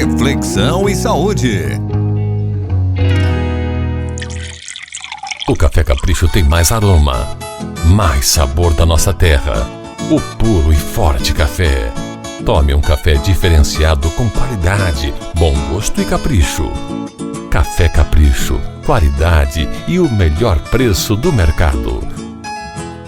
Reflexão e saúde. O Café Capricho tem mais aroma, mais sabor da nossa terra. O puro e forte café. Tome um café diferenciado com qualidade, bom gosto e capricho. Café Capricho, qualidade e o melhor preço do mercado.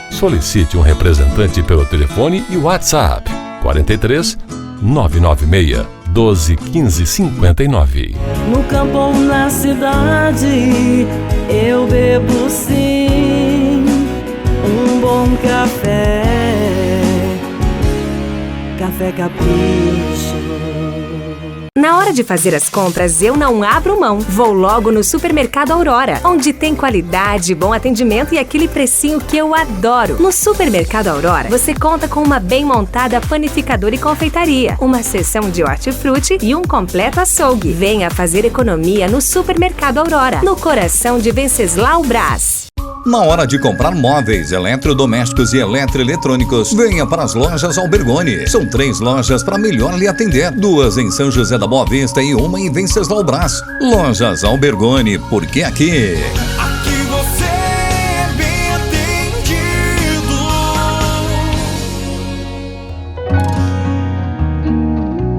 Solicite um representante pelo telefone e WhatsApp 43 996 12 15 59. No campo ou na cidade, eu bebo sim um bom café. Café Capricho. Na hora de fazer as compras, eu não abro mão. Vou logo no Supermercado Aurora, onde tem qualidade, bom atendimento e aquele precinho que eu adoro. No Supermercado Aurora, você conta com uma bem montada panificadora e confeitaria, uma seção de hortifruti e um completo açougue. Venha fazer economia no Supermercado Aurora, no coração de Venceslau Brás. Na hora de comprar móveis, eletrodomésticos e eletroeletrônicos, venha para as lojas Albergoni. São 3 lojas para melhor lhe atender. 2 em São José da Boa Vista e 1 em Venceslau Brás. Lojas Albergoni, porque aqui você é bem atendido.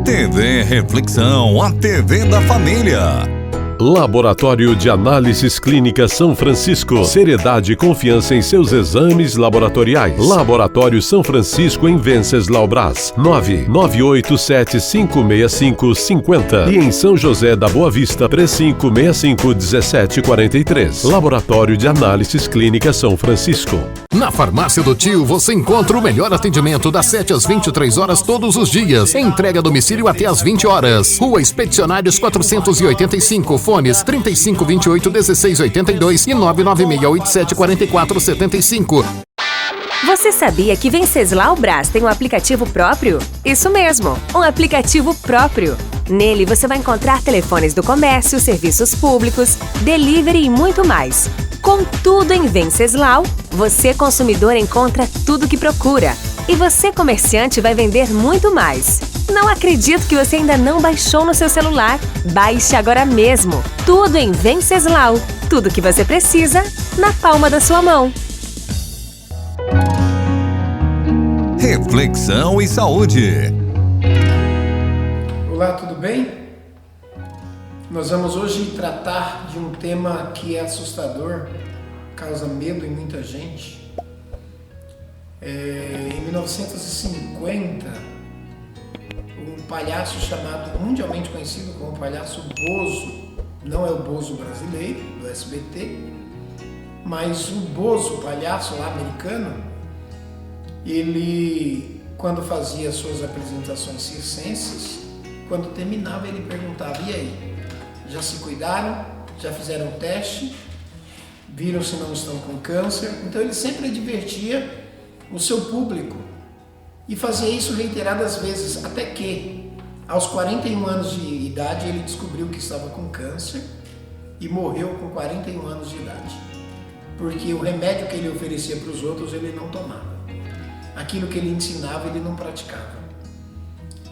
TV Reflexão, a TV da família. Laboratório de Análises Clínicas São Francisco. Seriedade e confiança em seus exames laboratoriais. Laboratório São Francisco em Venceslau Brás. 998756550. E em São José da Boa Vista, 3565-1743. Laboratório de Análises Clínicas São Francisco. Na Farmácia do Tio você encontra o melhor atendimento das 7 às 23 horas todos os dias. Entrega a domicílio até às 20 horas. Rua Expedicionários 485. Fones 3528-1682 e 99687-4475. Você sabia que Venceslau Brás tem um aplicativo próprio? Isso mesmo, um aplicativo próprio. Nele você vai encontrar telefones do comércio, serviços públicos, delivery e muito mais. Com tudo em Venceslau, você consumidor encontra tudo que procura. E você comerciante vai vender muito mais. Não acredito que você ainda não baixou no seu celular. Baixe agora mesmo. Tudo em Venceslau. Tudo que você precisa na palma da sua mão. Reflexão e saúde. Olá, tudo bem? Nós vamos hoje tratar de um tema que é assustador, causa medo em muita gente. Em 1950, um palhaço chamado, mundialmente conhecido como palhaço Bozo, não é o Bozo brasileiro, do SBT, mas o Bozo, palhaço lá americano, ele, quando fazia suas apresentações circenses, quando terminava ele perguntava: e aí, já se cuidaram? Já fizeram teste? Viram se não estão com câncer? Então ele sempre advertia o seu público e fazia isso reiteradas vezes, até que aos 41 anos de idade ele descobriu que estava com câncer e morreu com 41 anos de idade, porque o remédio que ele oferecia para os outros ele não tomava, aquilo que ele ensinava ele não praticava,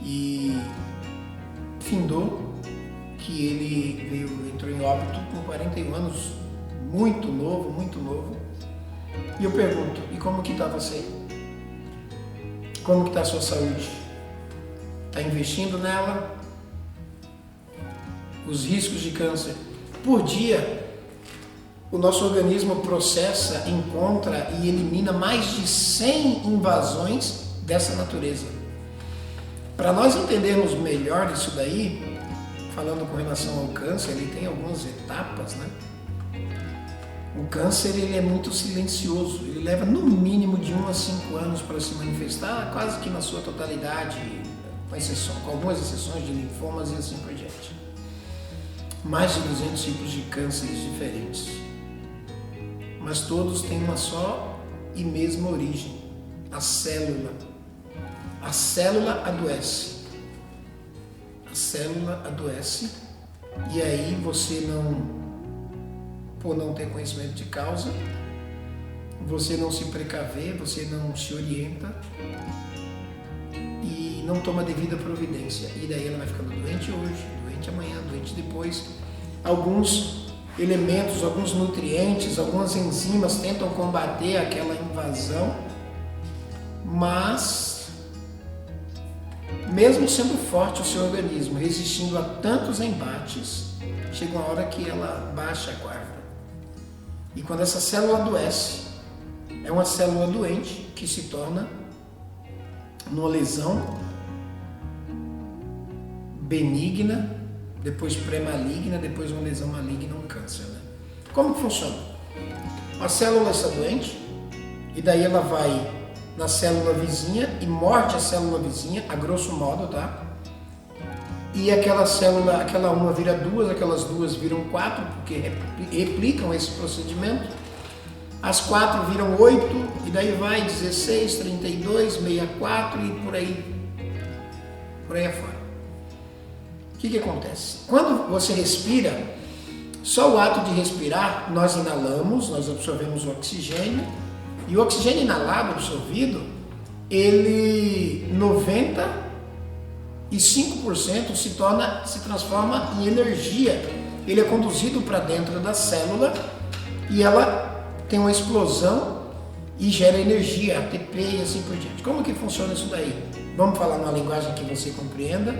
e findou que ele entrou em óbito com 41 anos, muito novo. E eu pergunto, e como que está você? Como que está a sua saúde? Está investindo nela? Os riscos de câncer. Por dia, o nosso organismo processa, encontra e elimina mais de 100 invasões dessa natureza. Para nós entendermos melhor isso daí, falando com relação ao câncer, ele tem algumas etapas, né? O câncer ele é muito silencioso, ele leva no mínimo de 1 a 5 anos para se manifestar, quase que na sua totalidade, com algumas exceções de linfomas e assim por diante. Mais de 200 tipos de cânceres diferentes, mas todos têm uma só e mesma origem, a célula. A célula adoece. A célula adoece e aí você por não ter conhecimento de causa, você não se precaver, você não se orienta e não toma a devida providência. E daí ela vai ficando doente hoje, doente amanhã, doente depois. Alguns elementos, alguns nutrientes, algumas enzimas tentam combater aquela invasão, mas mesmo sendo forte o seu organismo, resistindo a tantos embates, chega uma hora que ela baixa a guarda. E quando essa célula adoece, é uma célula doente que se torna uma lesão benigna, depois pré-maligna, depois uma lesão maligna, um câncer. Né? Como que funciona? A célula está doente e daí ela vai na célula vizinha e morde a célula vizinha, a grosso modo, tá? E aquela célula, aquela uma vira duas, aquelas duas viram 4, porque replicam esse procedimento. As 4 viram 8, e daí vai 16, 32, 64 e por aí afora. O que acontece? Quando você respira, só o ato de respirar, nós inalamos, nós absorvemos o oxigênio, e o oxigênio inalado, absorvido, ele 95% se transforma em energia. Ele é conduzido para dentro da célula e ela tem uma explosão e gera energia, ATP e assim por diante. Como que funciona isso daí? Vamos falar numa linguagem que você compreenda.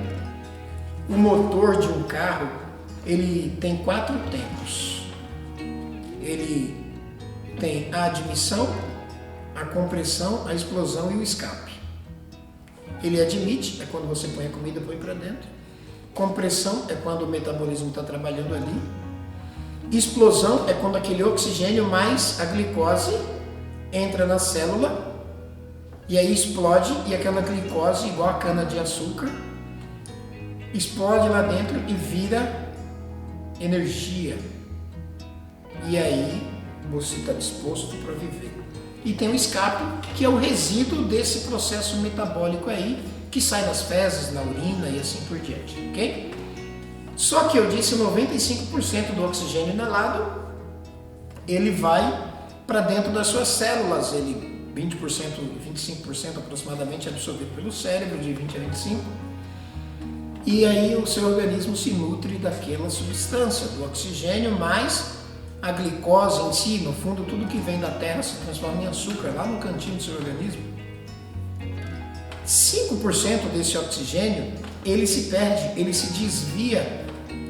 O motor de um carro, ele tem 4 tempos. Ele tem a admissão, a compressão, a explosão e o escape. Ele admite, é quando você põe a comida, põe para dentro. Compressão é quando o metabolismo está trabalhando ali. Explosão é quando aquele oxigênio mais a glicose entra na célula e aí explode, e aquela glicose, igual a cana de açúcar, explode lá dentro e vira energia. E aí você está disposto para viver. E tem o escape, que é o resíduo desse processo metabólico aí, que sai das fezes, na urina e assim por diante, ok? Só que eu disse 95% do oxigênio inalado, ele vai para dentro das suas células, ele 20%, 25% aproximadamente é absorvido pelo cérebro, de 20 a 25%, e aí o seu organismo se nutre daquela substância, do oxigênio, mais a glicose em si, no fundo tudo que vem da terra se transforma em açúcar, lá no cantinho do seu organismo. 5% desse oxigênio, ele se perde, ele se desvia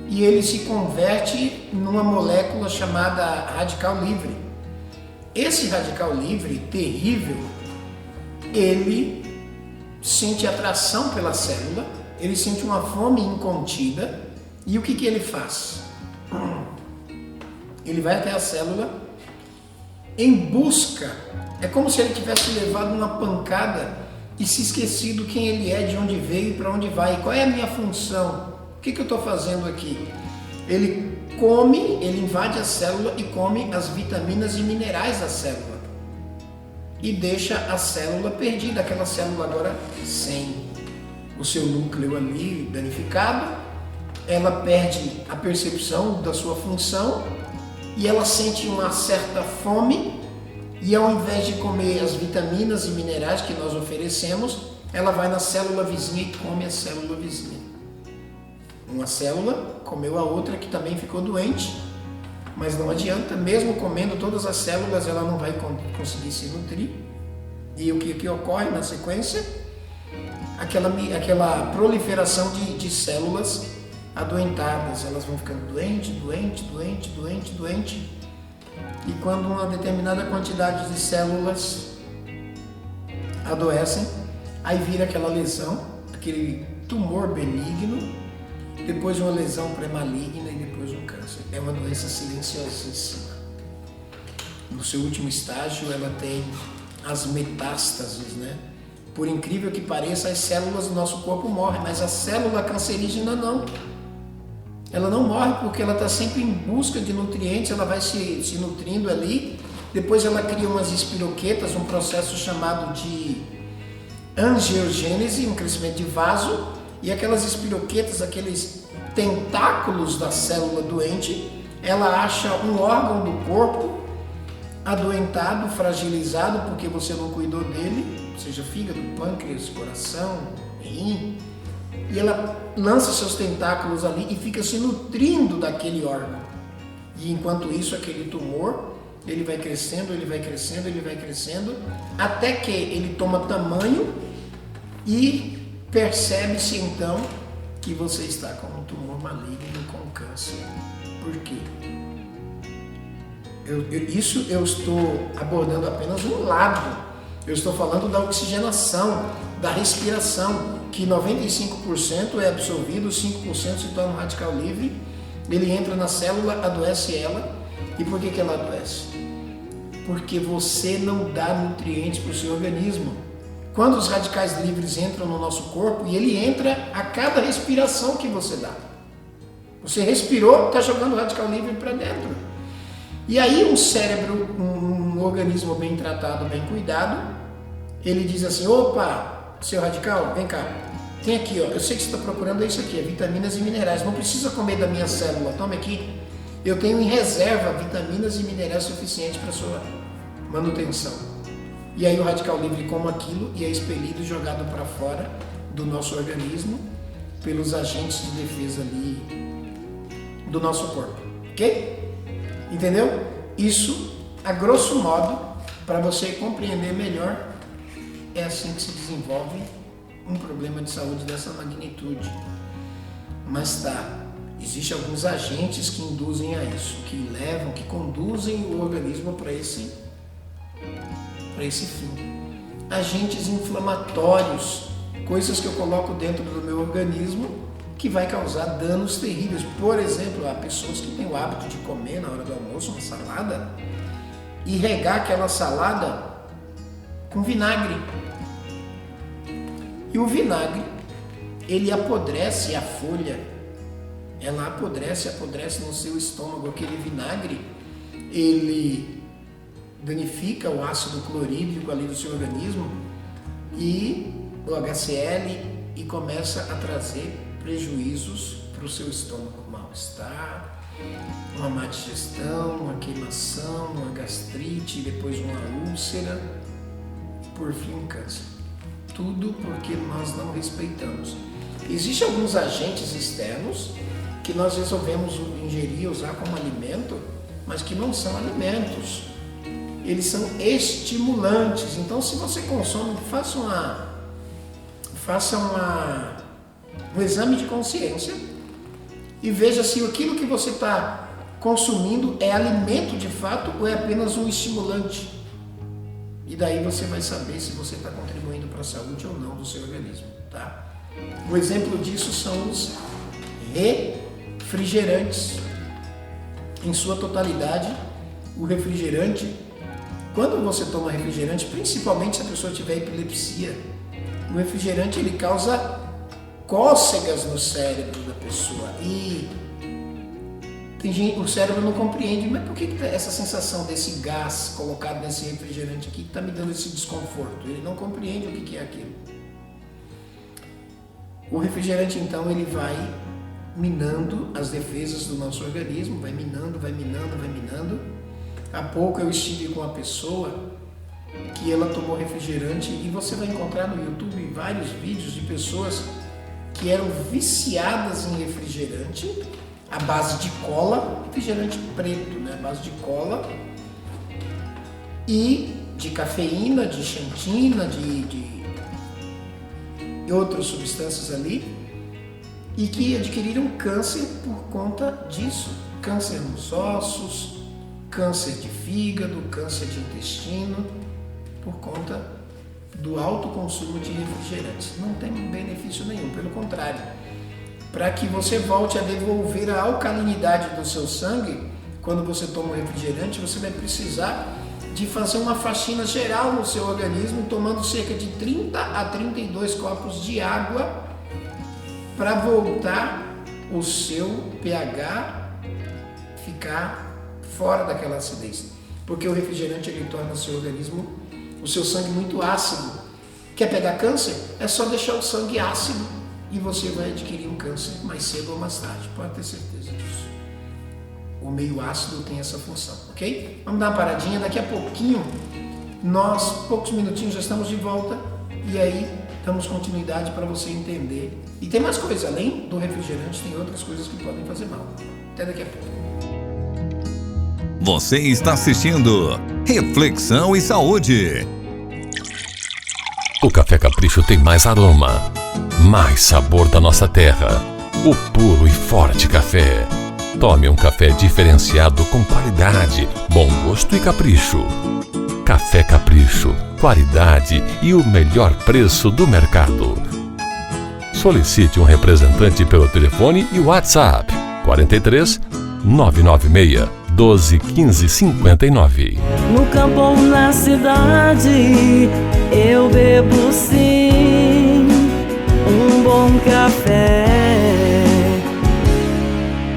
e ele se converte numa molécula chamada radical livre. Esse radical livre, terrível, ele sente atração pela célula, ele sente uma fome incontida e o que ele faz? Ele vai até a célula em busca, é como se ele tivesse levado uma pancada e se esquecido quem ele é, de onde veio e para onde vai, qual é a minha função, o que eu estou fazendo aqui. Ele come, ele invade a célula e come as vitaminas e minerais da célula e deixa a célula perdida, aquela célula agora sem o seu núcleo ali danificado, ela perde a percepção da sua função e ela sente uma certa fome, e ao invés de comer as vitaminas e minerais que nós oferecemos, ela vai na célula vizinha e come a célula vizinha. Uma célula comeu a outra que também ficou doente, mas não adianta, mesmo comendo todas as células, ela não vai conseguir se nutrir. E o que ocorre na sequência? Aquela proliferação de células adoentadas, elas vão ficando doente. E quando uma determinada quantidade de células adoecem, aí vira aquela lesão, aquele tumor benigno, depois uma lesão pré-maligna e depois um câncer. É uma doença silenciosíssima. No seu último estágio, ela tem as metástases, né? Por incrível que pareça, as células do nosso corpo morrem, mas a célula cancerígena não. Ela não morre porque ela está sempre em busca de nutrientes, ela vai se nutrindo ali, depois ela cria umas espiroquetas, um processo chamado de angiogênese, um crescimento de vaso, e aquelas espiroquetas, aqueles tentáculos da célula doente, ela acha um órgão do corpo adoentado, fragilizado, porque você não cuidou dele, seja fígado, pâncreas, coração, rim, e ela lança seus tentáculos ali e fica se nutrindo daquele órgão. E enquanto isso, aquele tumor, ele vai crescendo, ele vai crescendo, ele vai crescendo, até que ele toma tamanho e percebe-se então que você está com um tumor maligno, com câncer. Por quê? Isso eu estou abordando apenas um lado. Eu estou falando da oxigenação, da respiração, que 95% é absorvido, 5% se torna um radical livre, ele entra na célula, adoece ela. E por que ela adoece? Porque você não dá nutrientes para o seu organismo. Quando os radicais livres entram no nosso corpo, e ele entra a cada respiração que você dá. Você respirou, está jogando o radical livre para dentro. E aí um cérebro, um organismo bem tratado, bem cuidado, ele diz assim, opa, seu radical, vem cá, tem aqui, ó, eu sei que você está procurando isso aqui, é vitaminas e minerais, não precisa comer da minha célula, tome aqui, eu tenho em reserva vitaminas e minerais suficientes para sua manutenção. E aí o radical livre come aquilo e é expelido e jogado para fora do nosso organismo pelos agentes de defesa ali do nosso corpo, ok? Entendeu? Isso, a grosso modo, para você compreender melhor, é assim que se desenvolve um problema de saúde dessa magnitude. Mas existem alguns agentes que induzem a isso, que levam, que conduzem o organismo para esse fim. Agentes inflamatórios, coisas que eu coloco dentro do meu organismo que vai causar danos terríveis. Por exemplo, há pessoas que têm o hábito de comer na hora do almoço uma salada e regar aquela salada com vinagre. E o vinagre, ele apodrece a folha, ela apodrece no seu estômago. Aquele vinagre, ele danifica o ácido clorídrico ali do seu organismo e o HCl e começa a trazer prejuízos para o seu estômago, mal-estar, uma má digestão, uma queimação, uma gastrite, depois uma úlcera e por fim um câncer. Tudo porque nós não respeitamos. Existem alguns agentes externos que nós resolvemos ingerir, usar como alimento, mas que não são alimentos. Eles são estimulantes. Então, se você consome, faça um exame de consciência e veja se aquilo que você está consumindo é alimento de fato ou é apenas um estimulante. E daí você vai saber se você está contribuindo para a saúde ou não do seu organismo, tá? Um exemplo disso são os refrigerantes. Em sua totalidade, o refrigerante, quando você toma refrigerante, principalmente se a pessoa tiver epilepsia, o refrigerante ele causa cócegas no cérebro da pessoa e o cérebro não compreende, mas por que essa sensação desse gás colocado nesse refrigerante aqui está me dando esse desconforto? Ele não compreende o que é aquilo. O refrigerante então ele vai minando as defesas do nosso organismo, vai minando. Há pouco eu estive com uma pessoa que ela tomou refrigerante e você vai encontrar no YouTube vários vídeos de pessoas que eram viciadas em refrigerante à base de cola, refrigerante preto, né? À base de cola e de cafeína, de xantina, de outras substâncias ali, e que adquiriram câncer por conta disso. Câncer nos ossos, câncer de fígado, câncer de intestino, por conta do alto consumo de refrigerantes. Não tem benefício nenhum, pelo contrário. Para que você volte a devolver a alcalinidade do seu sangue, quando você toma um refrigerante, você vai precisar de fazer uma faxina geral no seu organismo, tomando cerca de 30 a 32 copos de água para voltar o seu pH ficar fora daquela acidez. Porque o refrigerante ele torna o seu organismo, o seu sangue muito ácido. Quer pegar câncer? É só deixar o sangue ácido e você vai adquirir um câncer mais cedo ou mais tarde, pode ter certeza disso. O meio ácido tem essa função, ok? Vamos dar uma paradinha, daqui a pouquinho, poucos minutinhos já estamos de volta e aí damos continuidade para você entender. E tem mais coisas, além do refrigerante, tem outras coisas que podem fazer mal. Até daqui a pouco. Você está assistindo Reflexão e Saúde. O Café Capricho tem mais aroma, mais sabor da nossa terra. O puro e forte café. Tome um café diferenciado com qualidade, bom gosto e capricho. Café Capricho, qualidade e o melhor preço do mercado. Solicite um representante pelo telefone e WhatsApp 43 996 12 15 59. No campo ou na cidade, eu bebo sim um bom café.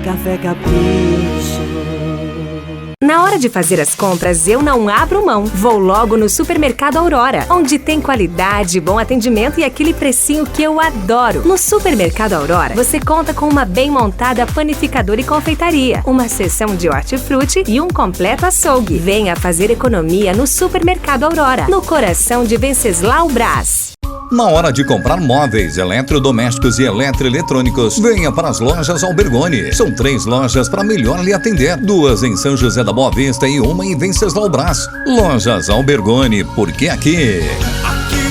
Café Capricho. Na hora de fazer as compras, eu não abro mão. Vou logo no Supermercado Aurora, onde tem qualidade, bom atendimento e aquele precinho que eu adoro. No Supermercado Aurora, você conta com uma bem montada panificadora e confeitaria, uma seção de hortifruti e um completo açougue. Venha fazer economia no Supermercado Aurora, no coração de Venceslau Brás. Na hora de comprar móveis, eletrodomésticos e eletroeletrônicos, venha para as lojas Albergoni. São 3 lojas para melhor lhe atender. 2 em São José da Boa Vista e 1 em Venceslau Brás. Lojas Albergoni, porque aqui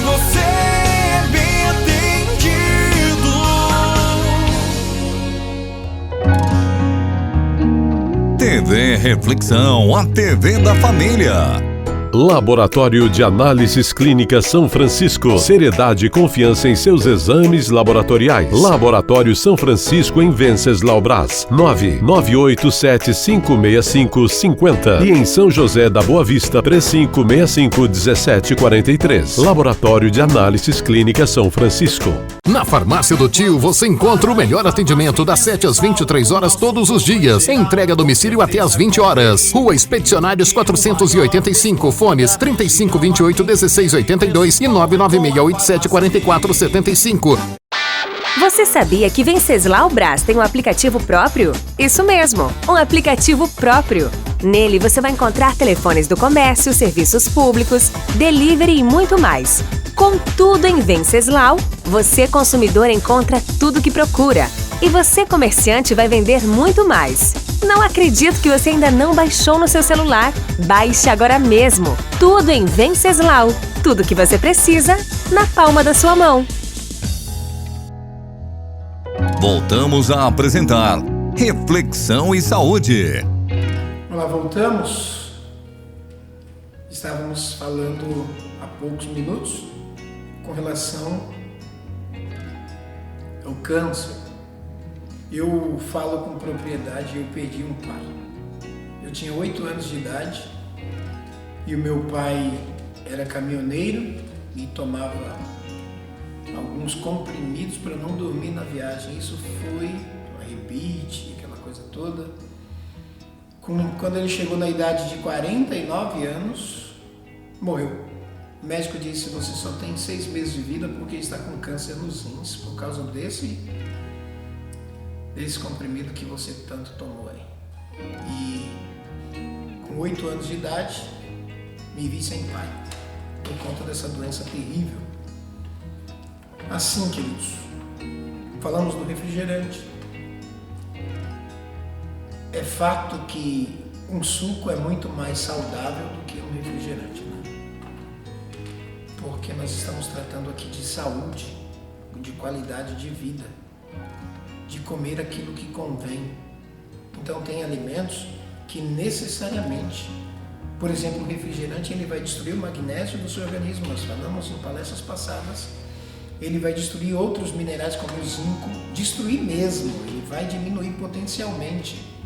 você é bem atendido. TV Reflexão, a TV da família. Laboratório de Análises Clínicas São Francisco. Seriedade e confiança em seus exames laboratoriais. Laboratório São Francisco em Venceslau Brás. 998756550. E em São José da Boa Vista, 3565-1743. Laboratório de Análises Clínicas São Francisco. Na Farmácia do Tio você encontra o melhor atendimento das 7 às 23 horas todos os dias. Entrega a domicílio até às 20 horas. Rua Expedicionários 485, fones 3528-1682 e 99687-4475. Você sabia que Venceslau Brás tem um aplicativo próprio? Isso mesmo, um aplicativo próprio. Nele você vai encontrar telefones do comércio, serviços públicos, delivery e muito mais. Com tudo em Venceslau, você consumidor encontra tudo que procura. E você comerciante vai vender muito mais. Não acredito que você ainda não baixou no seu celular. Baixe agora mesmo. Tudo em Venceslau. Tudo que você precisa na palma da sua mão. Voltamos a apresentar Reflexão e Saúde. Olá, voltamos. Estávamos falando há poucos minutos com relação ao câncer. Eu falo com propriedade, eu perdi um pai. Eu tinha 8 anos de idade e o meu pai era caminhoneiro e tomava alguns comprimidos para não dormir na viagem. Isso foi uma rebite, aquela coisa toda. Quando ele chegou na idade de 49 anos, morreu. O médico disse: você só tem 6 meses de vida porque está com câncer nos rins, por causa desse comprimido que você tanto tomou aí. E com 8 anos de idade, me vi sem pai, por conta dessa doença terrível. Assim, queridos, falamos do refrigerante. É fato que um suco é muito mais saudável do que um refrigerante, né? Porque nós estamos tratando aqui de saúde, de qualidade de vida, de comer aquilo que convém. Então tem alimentos que necessariamente, por exemplo, o refrigerante, ele vai destruir o magnésio do seu organismo. Nós falamos em palestras passadas. Ele vai destruir outros minerais como o zinco, destruir mesmo, ele vai diminuir potencialmente.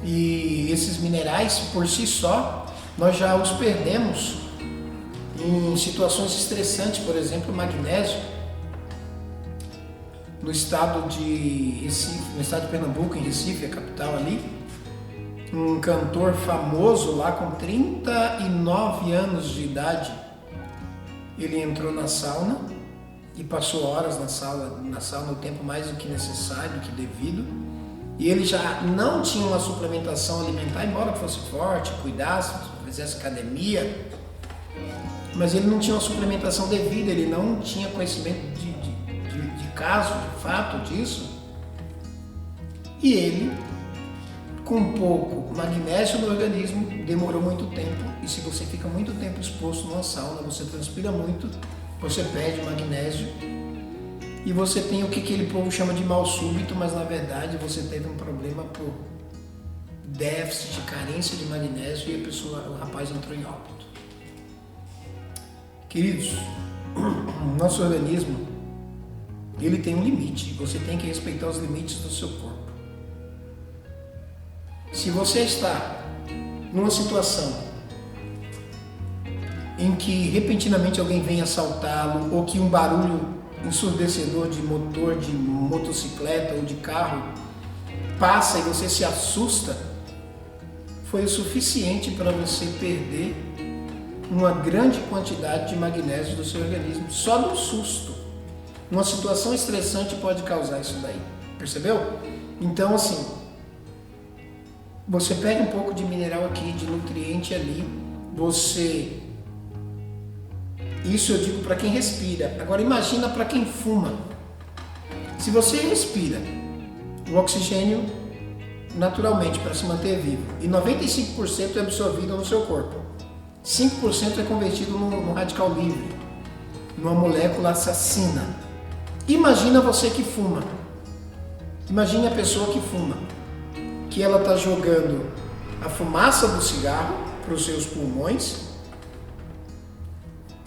E esses minerais, por si só, nós já os perdemos em situações estressantes. Por exemplo, o magnésio. No estado de Recife, no estado de Pernambuco, em Recife, a capital ali, um cantor famoso lá com 39 anos de idade, ele entrou na sauna e passou horas na sauna, o tempo mais do que necessário, do que devido, e ele já não tinha uma suplementação alimentar, embora fosse forte, cuidasse, fizesse academia, mas ele não tinha uma suplementação devida, ele não tinha conhecimento de caso, de fato disso. E ele, com pouco magnésio no organismo, demorou muito tempo. E se você fica muito tempo exposto numa sauna, você transpira muito, você perde magnésio. E você tem o que aquele povo chama de mal súbito, mas na verdade você teve um problema por déficit, carência de magnésio, e o rapaz entrou em óbito. Queridos, nosso organismo, ele tem um limite. Você tem que respeitar os limites do seu corpo. Se você está numa situação em que repentinamente alguém vem assaltá-lo, ou que um barulho ensurdecedor de motor, de motocicleta ou de carro passa e você se assusta, foi o suficiente para você perder uma grande quantidade de magnésio do seu organismo, só no susto. Uma situação estressante pode causar isso daí, percebeu? Então assim, você pega um pouco de mineral aqui, de nutriente ali, isso eu digo para quem respira. Agora imagina para quem fuma. Se você respira o oxigênio naturalmente para se manter vivo, e 95% é absorvido no seu corpo, 5% é convertido no radical livre, numa molécula assassina. Imagina você que fuma. Imagine a pessoa que fuma, que ela está jogando a fumaça do cigarro para os seus pulmões,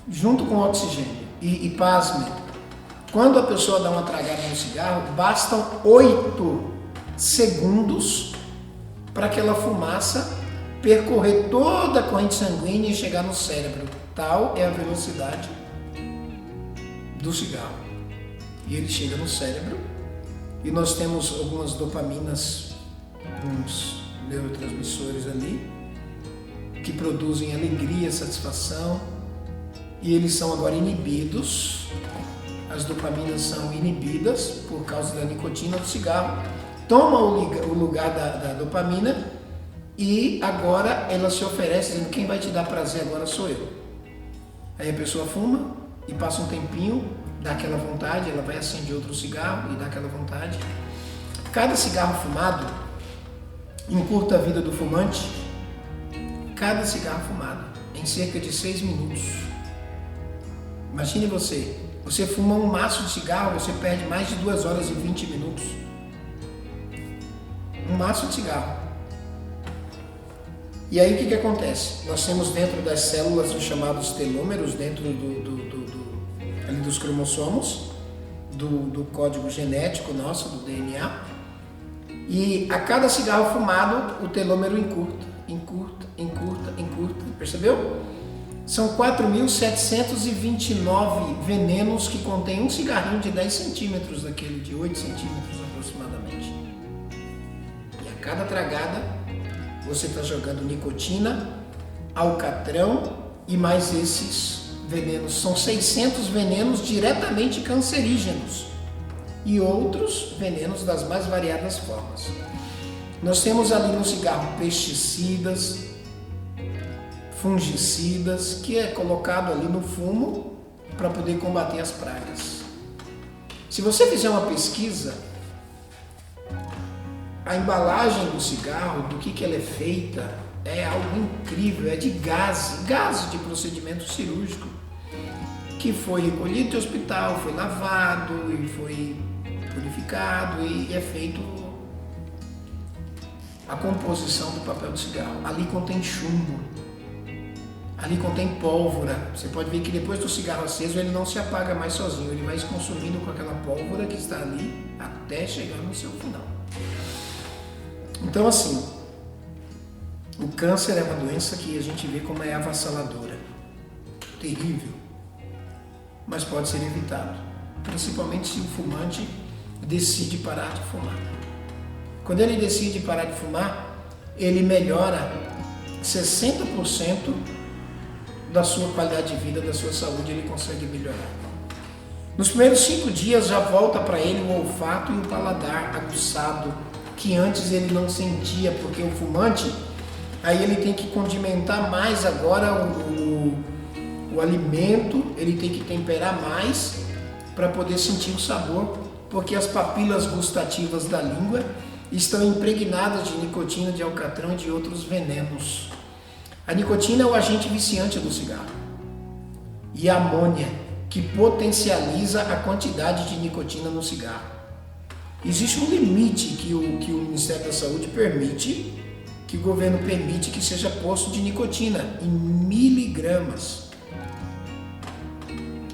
junto com o oxigênio. E pasme, quando a pessoa dá uma tragada no cigarro, bastam 8 segundos para aquela fumaça percorrer toda a corrente sanguínea e chegar no cérebro. Tal é a velocidade do cigarro. E ele chega no cérebro, e nós temos algumas dopaminas, uns neurotransmissores ali, que produzem alegria, satisfação, e eles são agora inibidos. As dopaminas são inibidas por causa da nicotina do cigarro, toma o lugar da dopamina, e agora ela se oferece dizendo: quem vai te dar prazer agora sou eu. Aí a pessoa fuma e passa um tempinho, dá aquela vontade, ela vai acender outro cigarro e dá aquela vontade. Cada cigarro fumado encurta a vida do fumante, cada cigarro fumado, em cerca de 6 minutos. Imagine você fuma um maço de cigarro, você perde mais de 2 horas e 20 minutos. Um maço de cigarro. E aí o que acontece? Nós temos dentro das células os chamados telômeros, dentro ali dos cromossomos, do código genético nosso, do DNA. E a cada cigarro fumado, o telômero encurta, percebeu? São 4.729 venenos que contém um cigarrinho de 10 centímetros, daquele de 8 centímetros aproximadamente. E a cada tragada, você está jogando nicotina, alcatrão e mais esses venenos. São 600 venenos diretamente cancerígenos e outros venenos das mais variadas formas. Nós temos ali no cigarro pesticidas, fungicidas, que é colocado ali no fumo para poder combater as pragas. Se você fizer uma pesquisa, a embalagem do cigarro, do que ela é feita, é algo incrível, é de gás de procedimento cirúrgico, que foi recolhido de hospital, foi lavado e foi purificado e é feito a composição do papel do cigarro. Ali contém chumbo, ali contém pólvora. Você pode ver que depois do cigarro aceso ele não se apaga mais sozinho, ele vai se consumindo com aquela pólvora que está ali até chegar no seu final. Então assim, o câncer é uma doença que a gente vê como é avassaladora, terrível, mas pode ser evitado, principalmente se o fumante decide parar de fumar. Quando ele decide parar de fumar, ele melhora 60% da sua qualidade de vida, da sua saúde, ele consegue melhorar. Nos primeiros 5 dias já volta para ele o olfato e o paladar aguçado, que antes ele não sentia, porque o fumante, aí ele tem que condimentar mais agora O alimento, ele tem que temperar mais para poder sentir o sabor, porque as papilas gustativas da língua estão impregnadas de nicotina, de alcatrão e de outros venenos. A nicotina é o agente viciante do cigarro. E a amônia, que potencializa a quantidade de nicotina no cigarro. Existe um limite que o Ministério da Saúde permite, que o governo permite que seja posto de nicotina, em miligramas.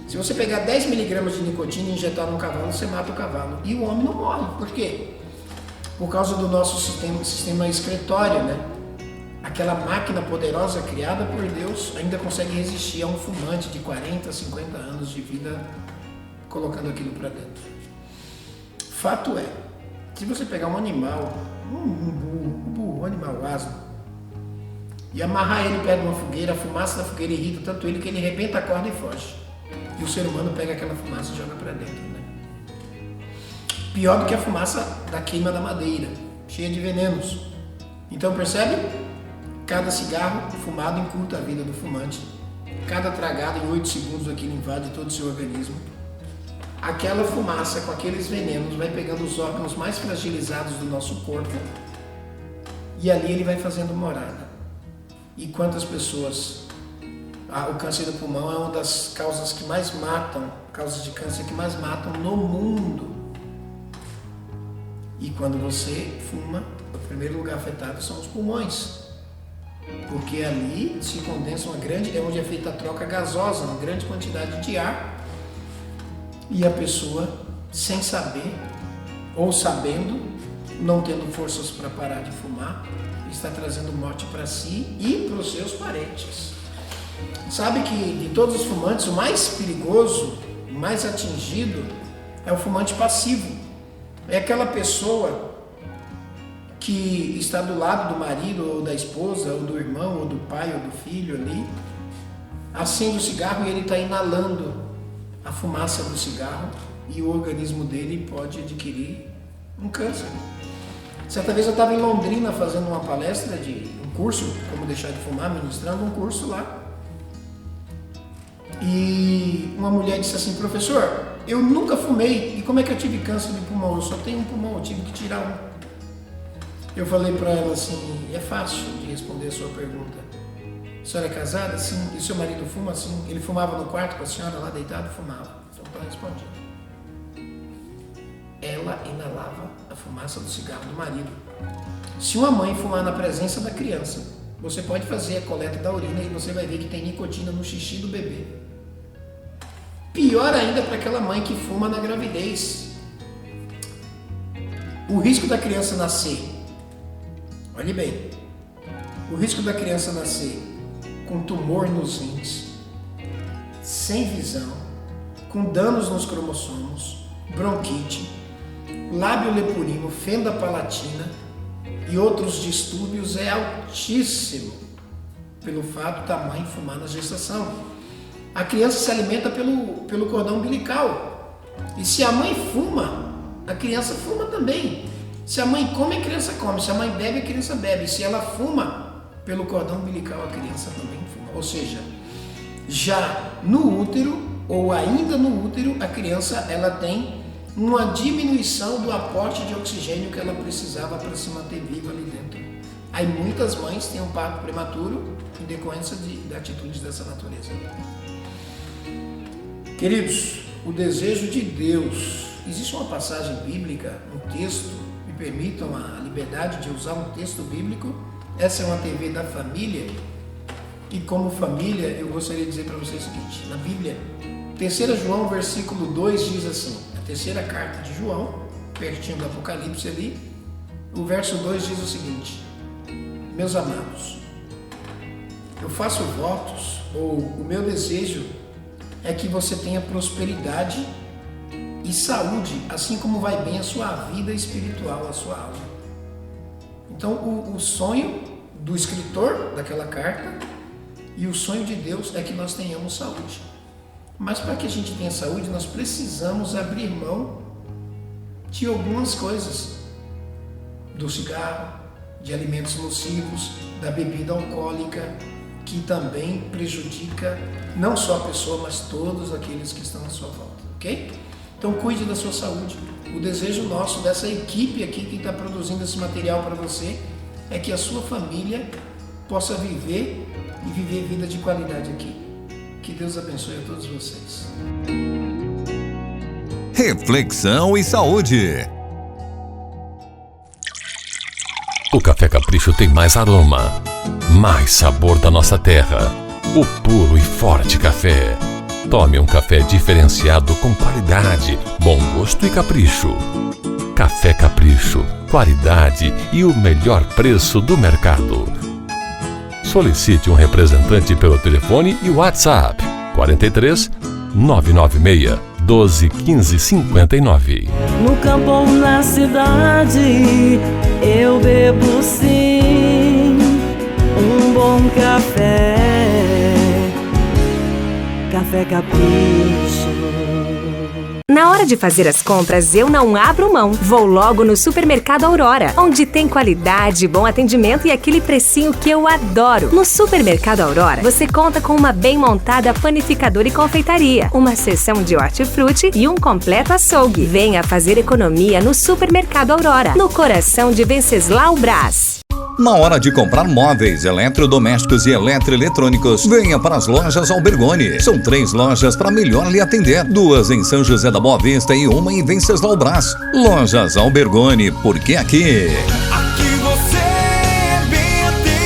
Se você pegar 10 miligramas de nicotina e injetar num cavalo, você mata o cavalo. E o homem não morre. Por quê? Por causa do nosso sistema excretório, né? Aquela máquina poderosa criada por Deus ainda consegue resistir a um fumante de 40, 50 anos de vida colocando aquilo para dentro. Fato é, se você pegar um animal, um animal asno, e amarrar ele perto de uma fogueira, a fumaça da fogueira irrita tanto ele que ele arrebenta a corda e foge. E o ser humano pega aquela fumaça e joga para dentro, né? Pior do que a fumaça da queima da madeira, cheia de venenos. Então percebe? Cada cigarro fumado encurta a vida do fumante. Cada tragada, em 8 segundos, aquilo invade todo o seu organismo. Aquela fumaça com aqueles venenos vai pegando os órgãos mais fragilizados do nosso corpo e ali ele vai fazendo morada. E quantas pessoas... o câncer do pulmão é uma das causas que mais matam, causas de câncer que mais matam no mundo. E quando você fuma, o primeiro lugar afetado são os pulmões. Porque ali se condensa é onde é feita a troca gasosa, uma grande quantidade de ar. E a pessoa, sem saber, ou sabendo, não tendo forças para parar de fumar, está trazendo morte para si e para os seus parentes. Sabe que de todos os fumantes, o mais perigoso, o mais atingido, é o fumante passivo. É aquela pessoa que está do lado do marido, ou da esposa, ou do irmão, ou do pai, ou do filho ali, acende o cigarro e ele está inalando a fumaça do cigarro e o organismo dele pode adquirir um câncer. Certa vez eu estava em Londrina fazendo uma palestra de um curso, como deixar de fumar, ministrando um curso lá. E uma mulher disse assim: professor, eu nunca fumei, e como é que eu tive câncer de pulmão? Eu só tenho um pulmão, eu tive que tirar um. Eu falei para ela assim: é fácil de responder a sua pergunta. A senhora é casada? Sim. E seu marido fuma? Sim. Ele fumava no quarto com a senhora lá deitado? Fumava. Então está respondido. Ela inalava a fumaça do cigarro do marido. Se uma mãe fumar na presença da criança, você pode fazer a coleta da urina e você vai ver que tem nicotina no xixi do bebê. Pior ainda para aquela mãe que fuma na gravidez. O risco da criança nascer, olhe bem, o risco da criança nascer com tumor nos rins, sem visão, com danos nos cromossomos, bronquite, lábio leporino, fenda palatina e outros distúrbios é altíssimo pelo fato da mãe fumar na gestação. A criança se alimenta pelo cordão umbilical. E se a mãe fuma, a criança fuma também. Se a mãe come, a criança come. Se a mãe bebe, a criança bebe. Se ela fuma pelo cordão umbilical, a criança também fuma. Ou seja, já no útero, ou ainda no útero, a criança ela tem uma diminuição do aporte de oxigênio que ela precisava para se manter viva ali dentro. Aí muitas mães têm um parto prematuro em decorrência de atitudes dessa natureza. Queridos, o desejo de Deus. Existe uma passagem bíblica, um texto, me permitam a liberdade de usar um texto bíblico. Essa é uma TV da família. E como família, eu gostaria de dizer para vocês o seguinte. Na Bíblia, 3 João, versículo 2 diz assim, a terceira carta de João, pertinho do Apocalipse ali, o verso 2 diz o seguinte: meus amados, eu faço votos, ou o meu desejo é que você tenha prosperidade e saúde, assim como vai bem a sua vida espiritual, a sua alma. Então o sonho do escritor daquela carta e o sonho de Deus é que nós tenhamos saúde. Mas para que a gente tenha saúde, nós precisamos abrir mão de algumas coisas. Do cigarro, de alimentos nocivos, da bebida alcoólica, que também prejudica não só a pessoa, mas todos aqueles que estão à sua volta, ok? Então cuide da sua saúde. O desejo nosso, dessa equipe aqui que está produzindo esse material para você, é que a sua família possa viver e viver vida de qualidade aqui. Que Deus abençoe a todos vocês. Reflexão e saúde. O Café Capricho tem mais aroma, mais sabor da nossa terra. O puro e forte café. Tome um café diferenciado com qualidade, bom gosto e capricho. Café Capricho, qualidade e o melhor preço do mercado. Solicite um representante pelo telefone e WhatsApp 43 996 12 15 59. No campo ou na cidade, eu bebo sim um bom café. Café Capricho. Na hora de fazer as compras, eu não abro mão. Vou logo no Supermercado Aurora, onde tem qualidade, bom atendimento e aquele precinho que eu adoro. No Supermercado Aurora, você conta com uma bem montada panificadora e confeitaria, uma seção de hortifruti e um completo açougue. Venha fazer economia no Supermercado Aurora, no coração de Venceslau Brás. Na hora de comprar móveis, eletrodomésticos e eletroeletrônicos, venha para as lojas Albergoni. São 3 lojas para melhor lhe atender. 2 em São José da Boa Vista e 1 em Venceslau Brás. Lojas Albergoni, porque aqui você é bem atendido.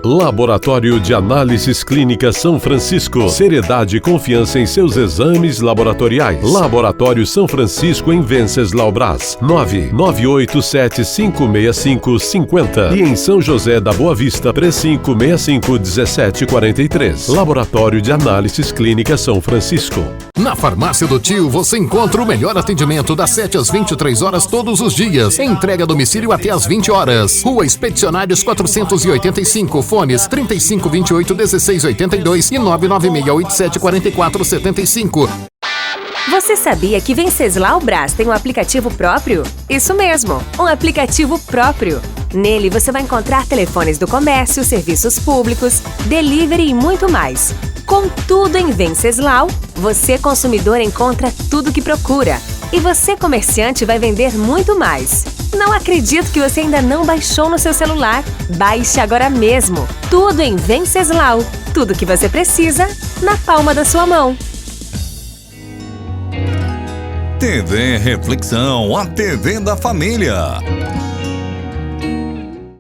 Laboratório de Análises Clínicas São Francisco. Seriedade e confiança em seus exames laboratoriais. Laboratório São Francisco em Venceslau Brás. 998756550. E em São José da Boa Vista, 3565-1743. Laboratório de Análises Clínicas São Francisco. Na Farmácia do Tio você encontra o melhor atendimento das 7 às 23 horas todos os dias. Entrega a domicílio até às 20 horas. Rua Expedicionários 485, fones 3528-1682 e 99687-4475. Você sabia que Venceslau Brás tem um aplicativo próprio? Isso mesmo, um aplicativo próprio. Nele você vai encontrar telefones do comércio, serviços públicos, delivery e muito mais. Com tudo em Venceslau, você consumidor encontra tudo que procura. E você comerciante vai vender muito mais. Não acredito que você ainda não baixou no seu celular. Baixe agora mesmo. Tudo em Venceslau. Tudo que você precisa na palma da sua mão. TV Reflexão, a TV da família.